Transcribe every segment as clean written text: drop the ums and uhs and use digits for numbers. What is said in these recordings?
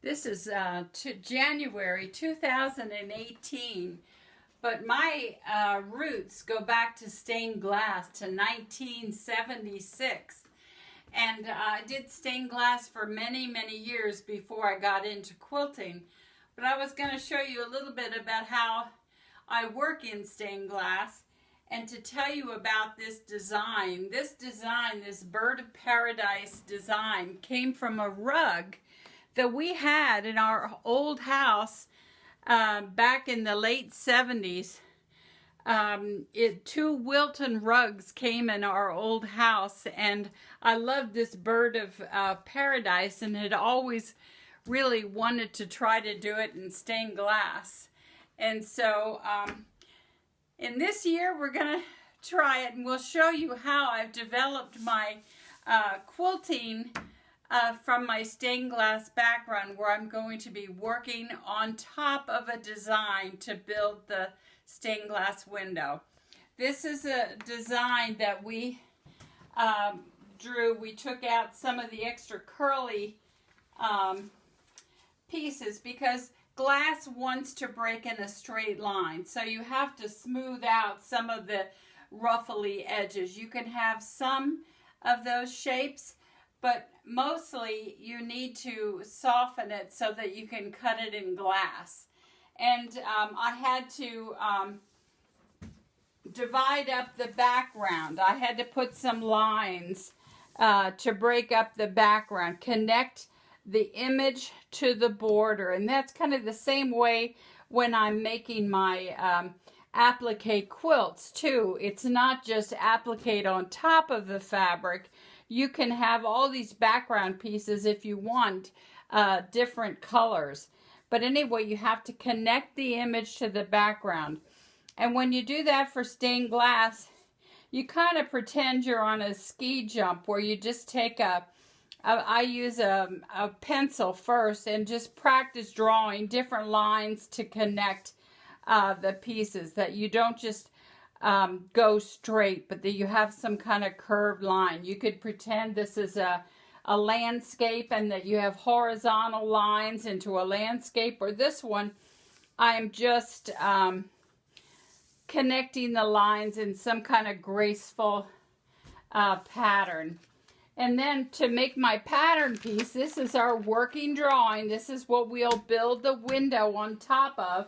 This is to January 2018, but my roots go back to stained glass to 1976. And I did stained glass for many, many years before I got into quilting. But I was going to show you a little bit about how I work in stained glass and to tell you about this design. This design, this bird of paradise design, came from a rug that we had in our old house back in the late 70s. Two Wilton rugs came in our old house, and I loved this bird of paradise and had always really wanted to try to do it in stained glass. And so in this year we're going to try it, and we'll show you how I've developed my quilting from my stained glass background, where I'm going to be working on top of a design to build the stained glass window. This is a design that we drew. We took out some of the extra curly pieces because glass wants to break in a straight line, so you have to smooth out some of the ruffly edges. You can have some of those shapes, but mostly you need to soften it so that you can cut it in glass. And I had to divide up the background. I had to put some lines to break up the background, connect the image to the border. And that's kind of the same way when I'm making my applique quilts too. It's not just applique on top of the fabric. You can have all these background pieces if you want different colors. But anyway, you have to connect the image to the background. And when you do that for stained glass, you kind of pretend you're on a ski jump, where you just take I use a pencil first and just practice drawing different lines to connect the pieces, that you don't just go straight, but that you have some kind of curved line. You could pretend this is a landscape and that you have horizontal lines into a landscape, or this one I'm just connecting the lines in some kind of graceful pattern. And then to make my pattern piece, this is our working drawing. This is what we'll build the window on top of.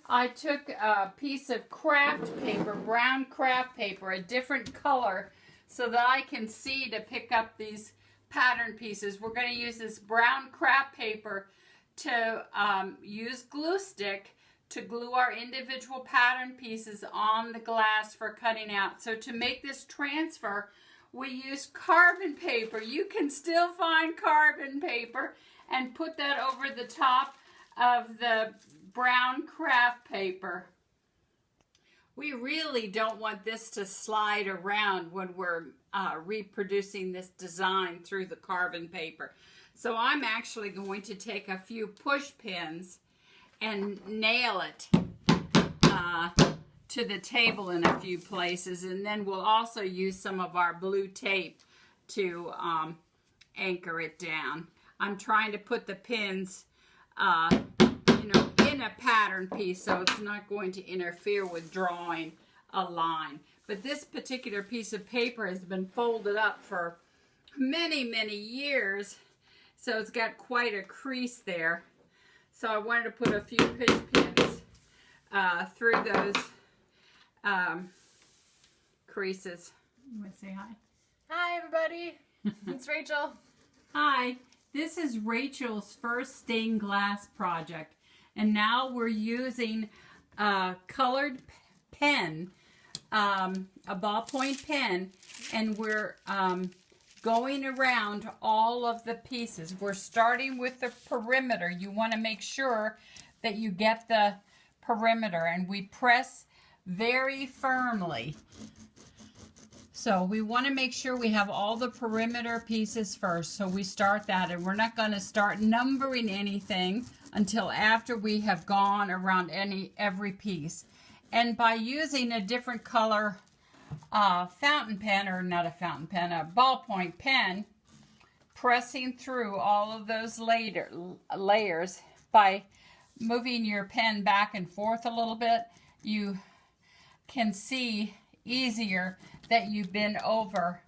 I took a piece of craft paper, brown craft paper, a different color, so that I can see to pick up these pattern pieces. We're going to use this brown craft paper to use glue stick to glue our individual pattern pieces on the glass for cutting out. So to make this transfer, we use carbon paper. You can still find carbon paper, and put that over the top of the brown craft paper. We really don't want this to slide around when we're reproducing this design through the carbon paper. So I'm actually going to take a few push pins and nail it to the table in a few places, and then we'll also use some of our blue tape to anchor it down. I'm trying to put the pins in a pattern piece, so it's not going to interfere with drawing a line. But this particular piece of paper has been folded up for many, many years, so it's got quite a crease there. So I wanted to put a few push pins through those creases. You want to say hi? Hi, everybody. It's Rachel. Hi. This is Rachel's first stained glass project, and now we're using a colored pen, a ballpoint pen, and we're going around all of the pieces. We're starting with the perimeter. You want to make sure that you get the perimeter, and we press very firmly. So we want to make sure we have all the perimeter pieces first. So we start that, and we're not going to start numbering anything until after we have gone around every piece. And by using a different color fountain pen, or not a fountain pen, a ballpoint pen, pressing through all of those layers by moving your pen back and forth a little bit. You can see easier that you've been over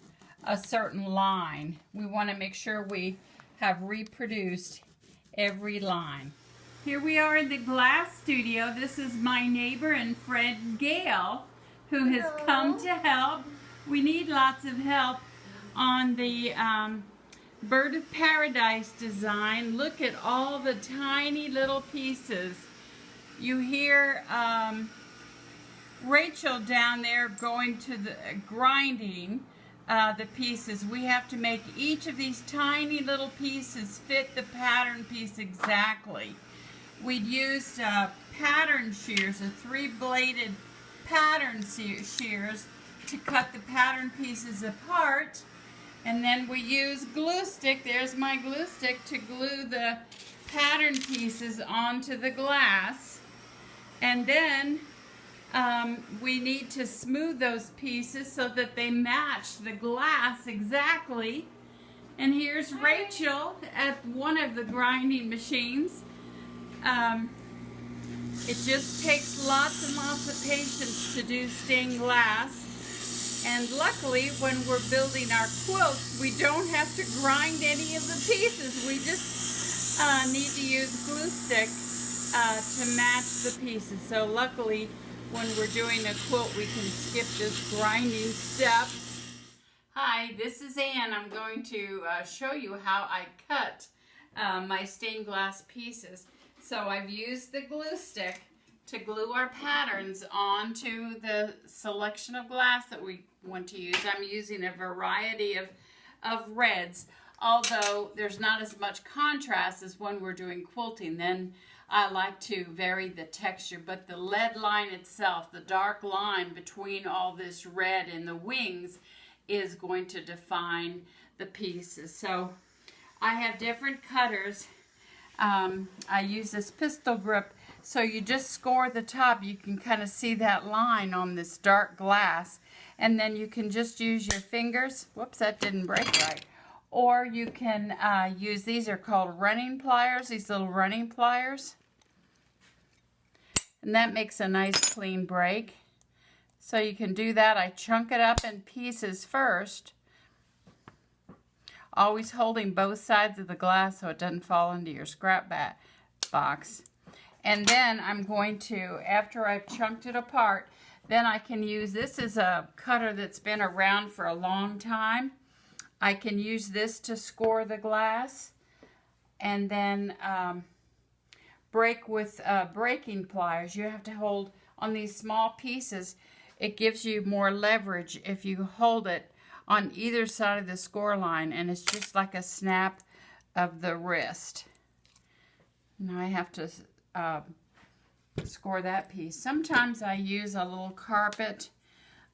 a certain line. We want to make sure we have reproduced every line. Here we are in the glass studio. This is my neighbor and friend Gail, who has come to help. We need lots of help on the Bird of Paradise design. Look at all the tiny little pieces. You hear Rachel down there going to the grinding the pieces. We have to make each of these tiny little pieces fit the pattern piece exactly. We'd used pattern shears, a 3-bladed pattern shears, to cut the pattern pieces apart. And then we use glue stick, there's my glue stick, to glue the pattern pieces onto the glass. And then we need to smooth those pieces so that they match the glass exactly. And here's Rachel at one of the grinding machines. It just takes lots and lots of patience to do stained glass. And luckily, when we're building our quilts, we don't have to grind any of the pieces. We just need to use glue stick to match the pieces. So luckily, when we're doing a quilt, we can skip this grinding step. Hi, this is Ann. I'm going to show you how I cut my stained glass pieces. So I've used the glue stick to glue our patterns onto the selection of glass that we want to use. I'm using a variety of reds, although there's not as much contrast as when we're doing quilting. Then I like to vary the texture, but the lead line itself, the dark line between all this red and the wings, is going to define the pieces. So I have different cutters. I use this pistol grip, so you just score the top. You can kind of see that line on this dark glass, and then you can just use your fingers. Whoops, that didn't break right. Or you can use, these are called running pliers, these little running pliers. And that makes a nice clean break. So you can do that. I chunk it up in pieces first, always holding both sides of the glass so it doesn't fall into your scrap box. And then I'm going to, after I've chunked it apart, then I can use, this is a cutter that's been around for a long time. I can use this to score the glass, and then break with breaking pliers. You have to hold on these small pieces. It gives you more leverage if you hold it on either side of the score line, and it's just like a snap of the wrist. Now I have to score that piece. Sometimes I use a little carpet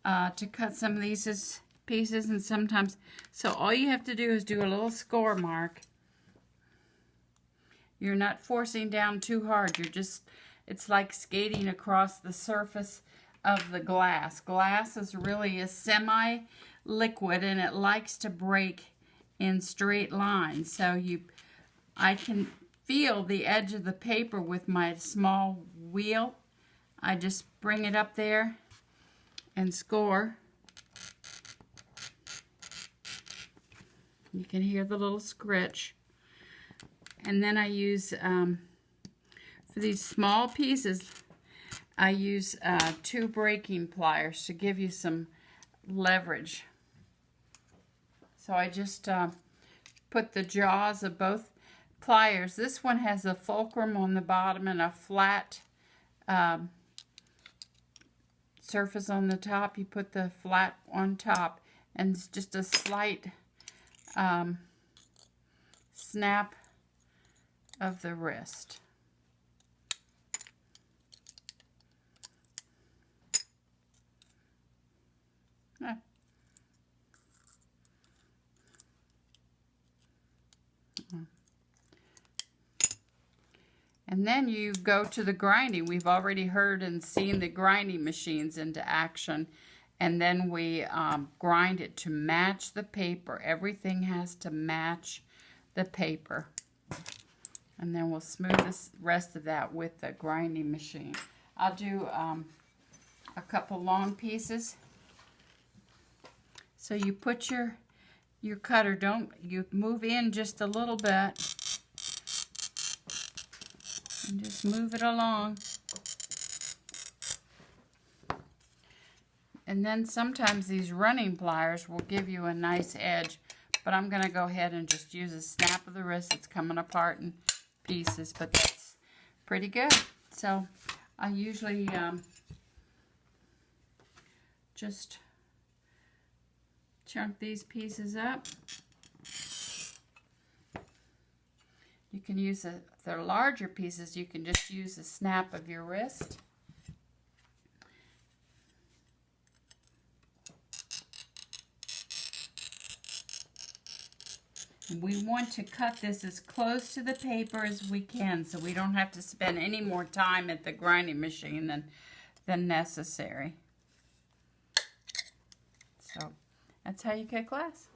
to cut some of these pieces, and sometimes, so all you have to do is do a little score mark. You're not forcing down too hard. You're just, it's like skating across the surface of the glass. Glass is really a semi-liquid, and it likes to break in straight lines. So I can feel the edge of the paper with my small wheel. I just bring it up there and score. You can hear the little scritch. And then I use, for these small pieces, I use 2 breaking pliers to give you some leverage. So I just put the jaws of both pliers. This one has a fulcrum on the bottom and a flat surface on the top. You put the flat on top, and it's just a slight snap of the wrist. And then you go to the grinding. We've already heard and seen the grinding machines into action. And then we grind it to match the paper. Everything has to match the paper. And then we'll smooth the rest of that with the grinding machine. I'll do a couple long pieces. So you put your cutter, you move in just a little bit. And just move it along. And then sometimes these running pliers will give you a nice edge, but I'm going to go ahead and just use a snap of the wrist. It's coming apart in pieces, but that's pretty good. So I usually just chunk these pieces up. You can use if they're larger pieces, you can just use a snap of your wrist. And we want to cut this as close to the paper as we can, so we don't have to spend any more time at the grinding machine than necessary. So that's how you cut glass.